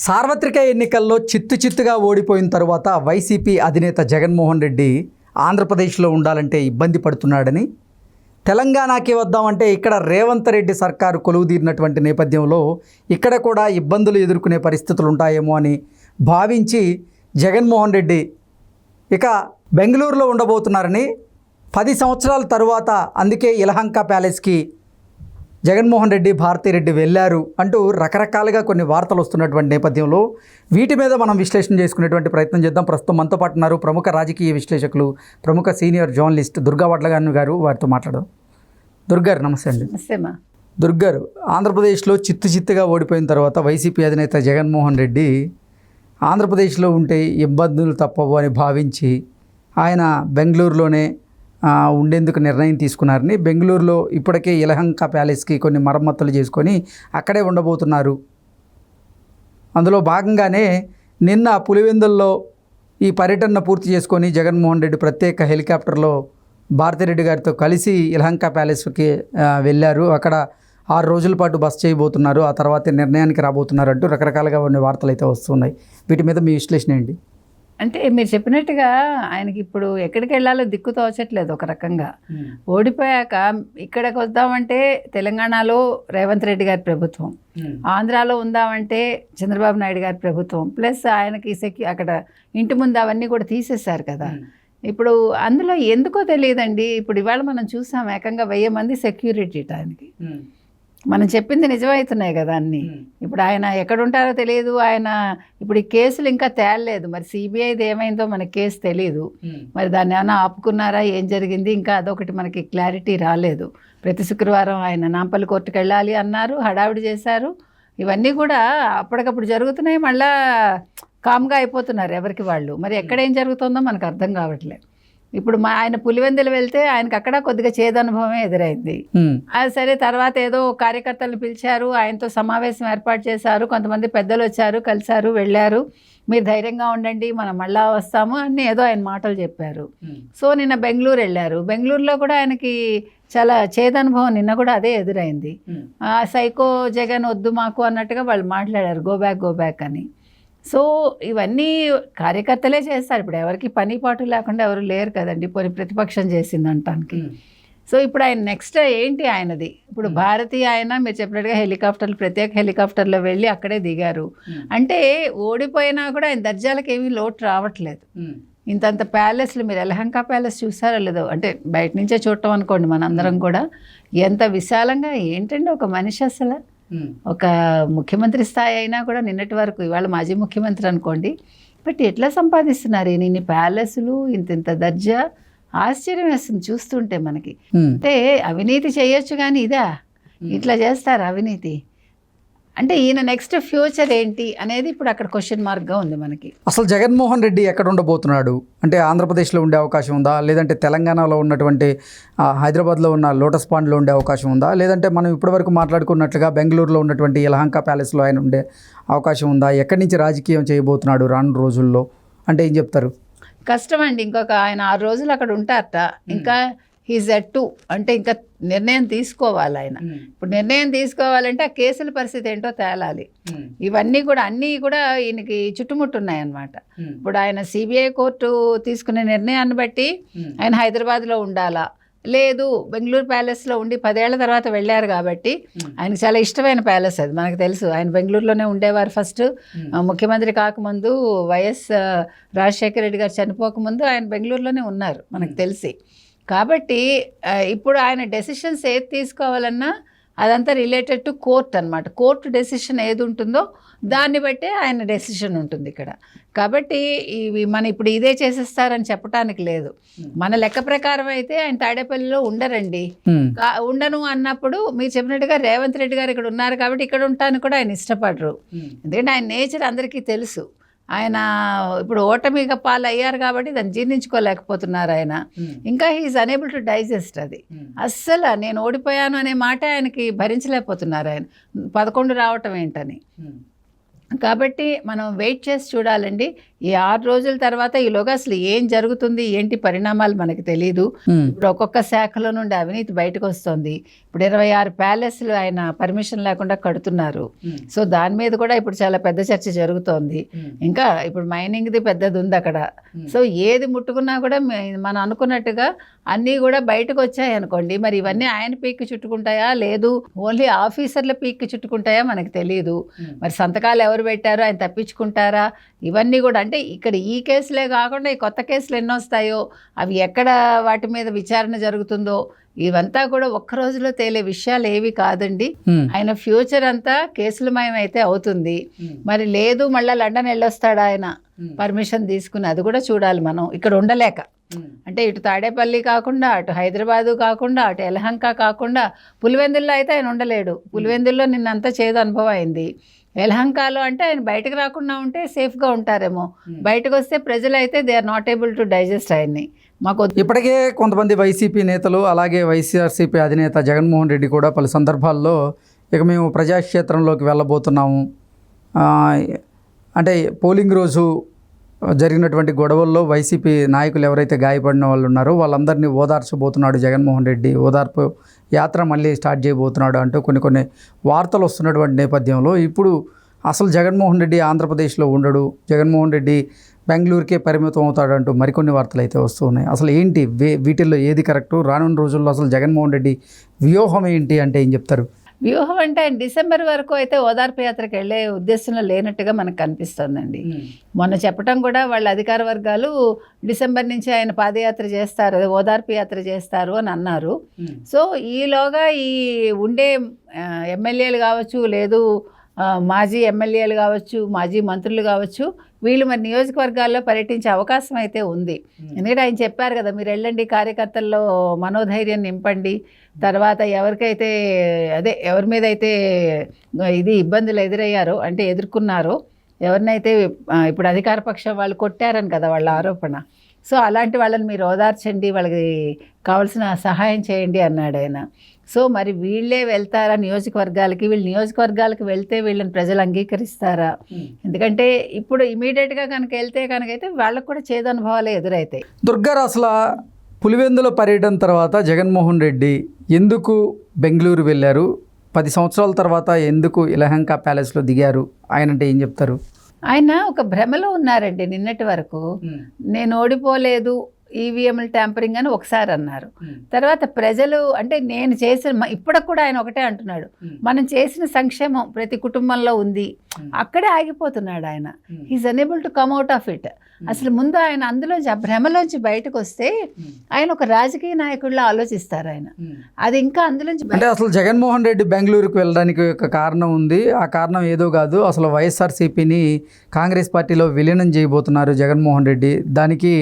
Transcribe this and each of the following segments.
సార్వత్రిక ఎన్నికల్లో చిత్తుగా ఓడిపోయిన తరువాత వైసీపీ అధినేత జగన్మోహన్ రెడ్డి ఆంధ్రప్రదేశ్లో ఉండాలంటే ఇబ్బంది పడుతున్నాడని, తెలంగాణకి వద్దామంటే ఇక్కడ రేవంత్ రెడ్డి సర్కారు కొలువుదీరినటువంటి నేపథ్యంలో ఇక్కడ కూడా ఇబ్బందులు ఎదుర్కొనే పరిస్థితులు ఉంటాయేమో అని భావించి జగన్మోహన్ రెడ్డి ఇక బెంగళూరులో ఉండబోతున్నారని, 10 సంవత్సరాల తరువాత అందుకే యలహంక ప్యాలెస్కి జగన్మోహన్ రెడ్డి భారతిరెడ్డి వెళ్ళారు అంటూ రకరకాలుగా కొన్ని వార్తలు వస్తున్నటువంటి నేపథ్యంలో వీటి మీద మనం విశ్లేషణ చేసుకునేటువంటి ప్రయత్నం చేద్దాం. ప్రస్తుతం మనతో పాటు ఉన్నారు ప్రముఖ రాజకీయ విశ్లేషకులు, ప్రముఖ సీనియర్ జర్నలిస్ట్ దుర్గా వడ్లగాని గారు. వారితో మాట్లాడదాం. దుర్గారు నమస్తే అండి. దుర్గారు, ఆంధ్రప్రదేశ్లో చిత్తుగా ఓడిపోయిన తర్వాత వైసీపీ అధినేత జగన్మోహన్ రెడ్డి ఆంధ్రప్రదేశ్లో ఉంటే ఇబ్బందులు తప్పవు అని భావించి ఆయన బెంగళూరులోనే ఉండేందుకు నిర్ణయం తీసుకున్నారని, బెంగళూరులో ఇప్పటికే యలహంక ప్యాలెస్కి కొన్ని మరమ్మతులు చేసుకొని అక్కడే ఉండబోతున్నారు. అందులో భాగంగానే నిన్న పులివెందుల్లో ఈ పర్యటన పూర్తి చేసుకొని జగన్మోహన్ రెడ్డి ప్రత్యేక హెలికాప్టర్లో భారతిరెడ్డి గారితో కలిసి యలహంక ప్యాలెస్కి వెళ్ళారు. అక్కడ 6 రోజుల పాటు బస చేయబోతున్నారు. ఆ తర్వాత నిర్ణయానికి రాబోతున్నారు అంటూ రకరకాలుగా ఉన్న వార్తలు అయితే వస్తున్నాయి. వీటి మీద మీ విశ్లేషణ ఏంటి? అంటే మీరు చెప్పినట్టుగా ఆయనకి ఇప్పుడు ఎక్కడికి వెళ్ళాలో దిక్కు తోచట్లేదు. ఒక రకంగా ఓడిపోయాక ఇక్కడికి వద్దామంటే తెలంగాణలో రేవంత్ రెడ్డి గారి ప్రభుత్వం, ఆంధ్రాలో ఉందామంటే చంద్రబాబు నాయుడు గారి ప్రభుత్వం, ప్లస్ ఆయనకి అక్కడ ఇంటి ముందు అవన్నీ కూడా తీసేశారు కదా. ఇప్పుడు అందులో ఎందుకో తెలియదండి. ఇప్పుడు ఇవాళ మనం చూసాం ఏకంగా 1000 మంది సెక్యూరిటీ ఆయనకి. మనం చెప్పింది నిజమవుతున్నాయి కదా అన్నీ. ఇప్పుడు ఆయన ఎక్కడుంటారో తెలియదు. ఆయన ఇప్పుడు ఈ కేసులు ఇంకా తేలలేదు. మరి సిబిఐది ఏమైందో మనకి కేసు తెలియదు. మరి దాన్ని ఏమైనా ఆపుకున్నారా, ఏం జరిగింది, ఇంకా అదొకటి మనకి క్లారిటీ రాలేదు. ప్రతి శుక్రవారం ఆయన నాంపల్లి కోర్టుకు వెళ్ళాలి అన్నారు, హడావిడి చేశారు. ఇవన్నీ కూడా అప్పటికప్పుడు జరుగుతున్నాయి. మళ్ళా కామ్గా అయిపోతున్నారు ఎవరికి వాళ్ళు. మరి ఎక్కడ ఏం జరుగుతుందో మనకు అర్థం కావట్లేదు. ఇప్పుడు ఆయన పులివెందులు వెళ్తే ఆయనకు అక్కడ కొద్దిగా చేదనుభవమే ఎదురైంది. అది సరే, తర్వాత ఏదో కార్యకర్తలను పిలిచారు, ఆయనతో సమావేశం ఏర్పాటు చేశారు, కొంతమంది పెద్దలు వచ్చారు, కలిశారు, వెళ్ళారు. మీరు ధైర్యంగా ఉండండి, మనం మళ్ళా వస్తాము అని ఏదో ఆయన మాటలు చెప్పారు. సో నిన్న బెంగళూరు వెళ్ళారు. బెంగళూరులో కూడా ఆయనకి చాలా చేదనుభవం నిన్న కూడా అదే ఎదురైంది. సైకో జగన్ వద్దు మాకు అన్నట్టుగా వాళ్ళు మాట్లాడారు, గో బ్యాక్ అని. సో ఇవన్నీ కార్యకర్తలే చేస్తారు. ఇప్పుడు ఎవరికి పని పాటు లేకుండా ఎవరు లేరు కదండి, పోనీ ప్రతిపక్షం చేసింది అంటానికి. సో ఇప్పుడు ఆయన నెక్స్ట్ ఏంటి ఆయనది? ఇప్పుడు భారతీయ ఆయన మీరు చెప్పినట్టుగా హెలికాప్టర్లు, ప్రత్యేక హెలికాప్టర్లో వెళ్ళి అక్కడే దిగారు. అంటే ఓడిపోయినా కూడా ఆయన దర్జాలకు ఏమీ లోటు రావట్లేదు. ఇంతంత ప్యాలెస్లు, మీరు యలహంక ప్యాలెస్ చూసారో లేదో, అంటే బయట నుంచే చూడటం అనుకోండి, మనందరం కూడా ఎంత విశాలంగా ఏంటండి ఒక మనిషి అసలు. ఒక ముఖ్యమంత్రి స్థాయి అయినా కూడా నిన్నటి వరకు, ఇవాళ మాజీ ముఖ్యమంత్రి అనుకోండి, బట్ ఎట్లా సంపాదిస్తున్నారు ఇన్ని ప్యాలెస్లు, ఇంత దర్జా? ఆశ్చర్యం వేస్తుంది చూస్తుంటే మనకి. అంటే అవినీతి చేయొచ్చు కానీ ఇట్లా చేస్తారు అవినీతి అంటే? ఈయన నెక్స్ట్ ఫ్యూచర్ ఏంటి అనేది ఇప్పుడు అక్కడ క్వశ్చన్ మార్క్గా ఉంది మనకి. అసలు జగన్మోహన్ రెడ్డి ఎక్కడ ఉండబోతున్నాడు అంటే, ఆంధ్రప్రదేశ్లో ఉండే అవకాశం ఉందా, లేదంటే తెలంగాణలో ఉన్నటువంటి హైదరాబాద్లో ఉన్న లోటస్ పాండ్లో ఉండే అవకాశం ఉందా, లేదంటే మనం ఇప్పటివరకు మాట్లాడుకున్నట్లుగా బెంగళూరులో ఉన్నటువంటి యలహంక ప్యాలెస్లో ఆయన ఉండే అవకాశం ఉందా? ఎక్కడి నుంచి రాజకీయం చేయబోతున్నాడు రాను రోజుల్లో అంటే ఏం చెప్తారు? కష్టం అండి. ఇంకొక ఆయన 6 రోజులు అక్కడ ఉంటారట. ఇంకా హీజ్ ఎట్ టు అంటే ఇంకా నిర్ణయం తీసుకోవాలి ఆయన. ఇప్పుడు నిర్ణయం తీసుకోవాలంటే ఆ కేసుల పరిస్థితి ఏంటో తేలాలి. ఇవన్నీ కూడా అన్నీ కూడా ఈయనకి చుట్టుముట్టున్నాయన్నమాట. ఇప్పుడు ఆయన సిబిఐ కోర్టు తీసుకునే నిర్ణయాన్ని బట్టి ఆయన హైదరాబాద్లో ఉండాలా, లేదు బెంగళూరు ప్యాలెస్లో ఉండి 10 ఏళ్ల తర్వాత వెళ్ళారు కాబట్టి ఆయనకు చాలా ఇష్టమైన ప్యాలెస్ అది, మనకు తెలుసు. ఆయన బెంగళూరులోనే ఉండేవారు ఫస్ట్. ముఖ్యమంత్రి కాకముందు, వైఎస్ రాజశేఖర రెడ్డి గారు చనిపోకముందు ఆయన బెంగళూరులోనే ఉన్నారు మనకు తెలిసి. కాబట్టి ఇప్పుడు ఆయన డెసిషన్స్ ఏది తీసుకోవాలన్నా అదంతా రిలేటెడ్ టు కోర్ట్ అనమాట. కోర్టు డెసిషన్ ఏది ఉంటుందో దాన్ని బట్టే ఆయన డెసిషన్ ఉంటుంది ఇక్కడ. కాబట్టి ఇవి మన ఇప్పుడు ఇదే చేసేస్తారని చెప్పడానికి లేదు. మన లెక్క ప్రకారం అయితే ఆయన తాడేపల్లిలో ఉండరండి. ఉండను అన్నప్పుడు మీరు చెప్పినట్టుగా రేవంత్ రెడ్డి గారు ఇక్కడ ఉన్నారు కాబట్టి ఇక్కడ ఉండటానికి కూడా ఆయన ఇష్టపడరు. ఎందుకంటే ఆయన నేచర్ అందరికీ తెలుసు. ఆయన ఇప్పుడు ఓటమిగా పాలు అయ్యారు కాబట్టి దాన్ని జీర్ణించుకోలేకపోతున్నారు ఆయన. ఇంకా హీఈస్ అనేబుల్ టు డైజెస్ట్ అది. అస్సలు నేను ఓడిపోయాను అనే మాట ఆయనకి భరించలేకపోతున్నారు ఆయన. 11 రావటం ఏంటని. కాబట్టి మనం వెయిట్ చేసి చూడాలండి. ఈ 6 రోజుల తర్వాత ఈలోగా అసలు ఏం జరుగుతుంది, ఏంటి పరిణామాలు మనకు తెలియదు. ఇప్పుడు ఒక్కొక్క శాఖలో నుండి అవినీతి బయటకు వస్తుంది. ఇప్పుడు 26 ప్యాలెస్లు ఆయన పర్మిషన్ లేకుండా కడుతున్నారు. సో దాని మీద కూడా ఇప్పుడు చాలా పెద్ద చర్చ జరుగుతోంది. ఇంకా ఇప్పుడు మైనింగ్ది పెద్దది ఉంది అక్కడ. సో ఏది ముట్టుకున్నా కూడా మనం అనుకున్నట్టుగా అన్నీ కూడా బయటకు వచ్చాయి అనుకోండి. మరి ఇవన్నీ ఆయన పీక్కి చుట్టుకుంటాయా, లేదు ఓన్లీ ఆఫీసర్ల పీక్కి చుట్టుకుంటాయా మనకు తెలియదు. మరి సంతకాలు ఎవరు పెట్టారో ఆయన తప్పించుకుంటారా, ఇవన్నీ కూడా. అంటే ఇక్కడ ఈ కేసులే కాకుండా ఈ కొత్త కేసులు ఎన్ని వస్తాయో, అవి ఎక్కడ వాటి మీద విచారణ జరుగుతుందో, ఇవంతా కూడా ఒక్క రోజులో తేలే విషయాలు ఏవి కాదండి. ఆయన ఫ్యూచర్ అంతా కేసులమయం అయితే అవుతుంది. మరి లేదు మళ్ళీ లండన్ వెళ్ళొస్తాడు ఆయన పర్మిషన్ తీసుకుని, అది కూడా చూడాలి మనం ఇక్కడ ఉండలేక. అంటే ఇటు తాడేపల్లి కాకుండా, అటు హైదరాబాదు కాకుండా, అటు యలహంక కాకుండా, పులివెందుల్లో అయితే ఆయన ఉండలేడు. పులివెందుల్లో నిన్నంతా చేదు అనుభవం అయింది. యలహంకలో అంటే ఆయన బయటకు రాకుండా ఉంటే సేఫ్గా ఉంటారేమో, బయటకు వస్తే ప్రజలు అయితే they are not able to digest ఆయన్ని. మాకు ఇప్పటికే కొంతమంది వైసీపీ నేతలు, అలాగే వైఎస్ఆర్సీపీ అధినేత జగన్మోహన్ రెడ్డి కూడా పలు సందర్భాల్లో ఇక మేము ప్రజాక్షేత్రంలోకి వెళ్ళబోతున్నాము, అంటే పోలింగ్ రోజు జరిగినటువంటి గొడవల్లో వైసీపీ నాయకులు ఎవరైతే గాయపడిన వాళ్ళు ఉన్నారో వాళ్ళందరినీ ఓదార్చబోతున్నాడు జగన్మోహన్ రెడ్డి, ఓదార్పు యాత్ర మళ్ళీ స్టార్ట్ చేయబోతున్నాడు అంటూ కొన్ని వార్తలు వస్తున్నటువంటి నేపథ్యంలో ఇప్పుడు అసలు జగన్మోహన్ రెడ్డి ఆంధ్రప్రదేశ్లో ఉండడు, జగన్మోహన్ రెడ్డి బెంగళూరుకే పరిమితం అవుతాడంటూ మరికొన్ని వార్తలు అయితే వస్తూ ఉన్నాయి. అసలు ఏంటి వీటిల్లో ఏది కరెక్టు? రానున్న రోజుల్లో అసలు జగన్మోహన్ రెడ్డి వ్యూహం ఏంటి అంటే ఏం చెప్తారు? వ్యూహం అంటే ఆయన డిసెంబర్ వరకు అయితే ఓదార్పు యాత్రకు వెళ్ళే ఉద్దేశంలో లేనట్టుగా మనకు కనిపిస్తుందండి. మొన్న చెప్పడం కూడా వాళ్ళ అధికార వర్గాలు డిసెంబర్ నుంచి ఆయన పాదయాత్ర చేస్తారు, ఓదార్పు యాత్ర చేస్తారు అని అన్నారు. సో ఈలోగా ఈ ఉండే ఎమ్మెల్యేలు కావచ్చు, లేదు మాజీ ఎమ్మెల్యేలు కావచ్చు, మాజీ మంత్రులు కావచ్చు, వీళ్ళు మరి నియోజకవర్గాల్లో పర్యటించే అవకాశం అయితే ఉంది. ఎందుకంటే ఆయన చెప్పారు కదా, మీరు వెళ్ళండి, కార్యకర్తల్లో మనోధైర్యం నింపండి, తర్వాత ఎవరికైతే ఎవరి మీద అయితే ఇది ఇబ్బందులు ఎదురయ్యారో, అంటే ఎదుర్కొన్నారో, ఎవరినైతే ఇప్పుడు అధికార పక్షం వాళ్ళు కొట్టారని కదా వాళ్ళ ఆరోపణ, సో అలాంటి వాళ్ళని మీరు ఓదార్చండి, వాళ్ళకి కావాల్సిన సహాయం చేయండి అన్నాడు ఆయన. సో మరి వీళ్ళే వెళ్తారా నియోజకవర్గాలకి? వీళ్ళు నియోజకవర్గాలకు వెళ్తే వీళ్ళని ప్రజలు అంగీకరిస్తారా? ఎందుకంటే ఇప్పుడు ఇమీడియట్గా కనుక వెళ్తే కనుకైతే వాళ్ళకు కూడా చేదు అనుభవాలే ఎదురైతాయి. దుర్గారు, అసలు పులివెందుల పర్యటన తర్వాత జగన్మోహన్ రెడ్డి ఎందుకు బెంగళూరు వెళ్ళారు? 10 సంవత్సరాల తర్వాత ఎందుకు యలహంక ప్యాలెస్లో దిగారు? ఆయన అంటే ఏం చెప్తారు? ఆయన ఒక భ్రమలో ఉన్నారండి నిన్నటి వరకు. నేను ఓడిపోలేదు, ఈవీఎంలు ట్యాంపరింగ్ అని ఒకసారి అన్నారు. తర్వాత ప్రజలు అంటే నేను చేసిన, ఇప్పటికి కూడా ఆయన ఒకటే అంటున్నాడు, మనం చేసిన సంక్షేమం ప్రతి కుటుంబంలో ఉంది, అక్కడే ఆగిపోతున్నాడు ఆయన. He's unable to come out of it. అసలు ముందు ఆయన అందులోంచి, ఆ భ్రమలోంచి బయటకు వస్తే ఆయన ఒక రాజకీయ నాయకుడిలా ఆలోచిస్తారు ఆయన. అది ఇంకా అందులోంచి అంటే అసలు జగన్మోహన్ రెడ్డి బెంగళూరుకు వెళ్ళడానికి ఒక కారణం ఉంది. ఆ కారణం ఏదో కాదు, అసలు వైఎస్ఆర్సీపీని కాంగ్రెస్ పార్టీలో విలీనం చేయబోతున్నారు జగన్మోహన్ రెడ్డి. దానికి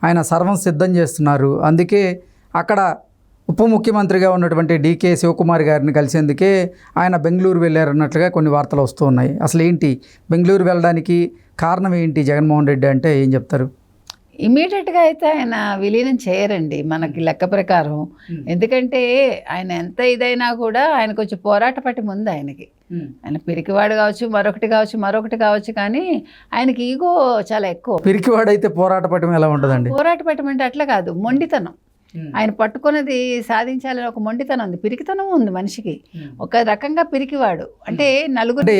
ఆయన సర్వం సిద్ధం చేస్తున్నారు. అందుకే అక్కడ ఉప ముఖ్యమంత్రిగా ఉన్నటువంటి డీకే శివకుమార్ గారిని కలిసేందుకే ఆయన బెంగళూరు వెళ్ళారన్నట్లుగా కొన్ని వార్తలు వస్తూ ఉన్నాయి. అసలు ఏంటి బెంగళూరు వెళ్ళడానికి కారణం ఏంటి జగన్మోహన్ రెడ్డి అంటే ఏం చెప్తారు? ఇమీడియట్గా అయితే ఆయన విలీనం చేయరండి మనకి లెక్క ప్రకారం. ఎందుకంటే ఆయన ఎంత ఇదైనా కూడా ఆయన కొంచెం పోరాట పట్టి ముందు ఆయనకి. ఆయన పిరికివాడు కావచ్చు, మరొకటి కావచ్చు, కానీ ఆయనకి ఈగో చాలా ఎక్కువ. పిరికివాడైతే పోరాట పట్టం ఎలా ఉంటుందండి? పోరాట పట్టం అంటే అట్లా కాదు, మొండితనం. ఆయన పట్టుకున్నది సాధించాలని ఒక మొండితనం ఉంది, పిరికితనం ఉంది మనిషికి. ఒక రకంగా పిరికివాడు అంటే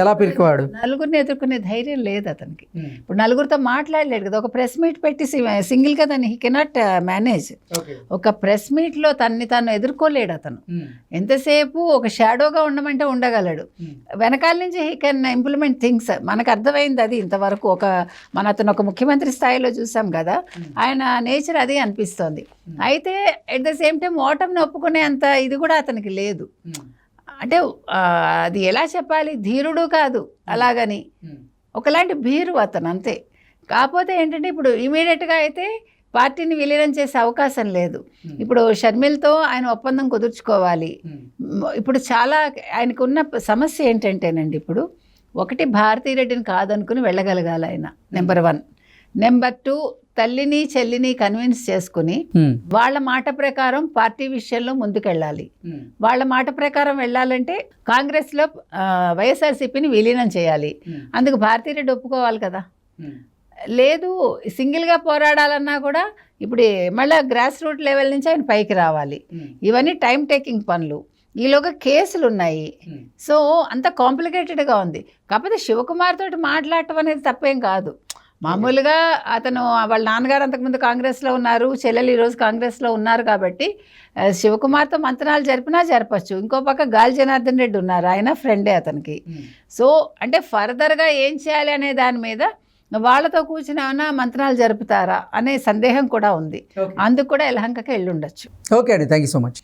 ఎలా పిరికివాడు? నలుగురిని ఎదుర్కొనే ధైర్యం లేదు అతనికి. ఇప్పుడు నలుగురితో మాట్లాడలేడు కదా, ఒక ప్రెస్ మీట్ పెట్టి సింగిల్ గా దాన్ని హీ కెనాట్ మేనేజ్. ఒక ప్రెస్ మీట్ లో తాను ఎదుర్కోలేడు అతను. ఎంతసేపు ఒక షాడోగా ఉండమంటే ఉండగలడు, వెనకాల నుంచి హీ కెన్ ఇంప్లిమెంట్ థింగ్స్. మనకు అర్థమైంది అది ఇంతవరకు. అతను ఒక ముఖ్యమంత్రి స్థాయిలో చూసాం కదా, ఆయన నేచర్ అది అనిపిస్తోంది. అయితే ఎట్ ద సేమ్ టైం ఓటమిని ఒప్పుకునే అంత ఇది కూడా అతనికి లేదు. అంటే అది ఎలా చెప్పాలి, ధీరుడు కాదు అలాగని, ఒకలాంటి భీరు అతను అంతే. కాకపోతే ఏంటంటే ఇప్పుడు ఇమీడియట్గా అయితే పార్టీని విలీనం చేసే అవకాశం లేదు. ఇప్పుడు షర్మిలతో ఆయన ఒప్పందం కుదుర్చుకోవాలి. ఇప్పుడు చాలా ఆయనకున్న సమస్య ఏంటంటేనండి, ఇప్పుడు ఒకటి భారతీ రెడ్డిని కాదనుకుని వెళ్ళగలగాలి ఆయన, నెంబర్ 1. నెంబర్ 2 తల్లిని చెల్లిని కన్విన్స్ చేసుకుని వాళ్ళ మాట ప్రకారం పార్టీ విషయంలో ముందుకెళ్ళాలి. వాళ్ళ మాట ప్రకారం వెళ్ళాలంటే కాంగ్రెస్లో వైఎస్ఆర్సీపీని విలీనం చేయాలి. అందుకు భారతీరెడ్డి ఒప్పుకోవాలి కదా. లేదు సింగిల్గా పోరాడాలన్నా కూడా ఇప్పుడు మళ్ళీ గ్రాస్ రూట్ లెవెల్ నుంచి ఆయన పైకి రావాలి. ఇవన్నీ టైం టేకింగ్ పనులు. ఈలోగా కేసులు ఉన్నాయి. సో అంత కాంప్లికేటెడ్గా ఉంది. కాకపోతే శివకుమార్ తోటి మాట్లాడటం అనేది తప్పేం కాదు. మామూలుగా అతను వాళ్ళ నాన్నగారు అంతకుముందు కాంగ్రెస్లో ఉన్నారు, చెల్లెలు ఈరోజు కాంగ్రెస్లో ఉన్నారు కాబట్టి శివకుమార్తో మంతనాలు జరపచ్చు. ఇంకో పక్క గాలి జనార్దన్ రెడ్డి ఉన్నారు, ఆయన ఫ్రెండే అతనికి. సో అంటే ఫర్దర్గా ఏం చేయాలి అనే దాని మీద వాళ్ళతో కూర్చుని ఏమైనా మంతనాలు జరుపుతారా అనే సందేహం కూడా ఉంది. అందుకు కూడా యలహంకకి వెళ్ళి ఉండొచ్చు. ఓకే అండి, థ్యాంక్ యూ సో మచ్.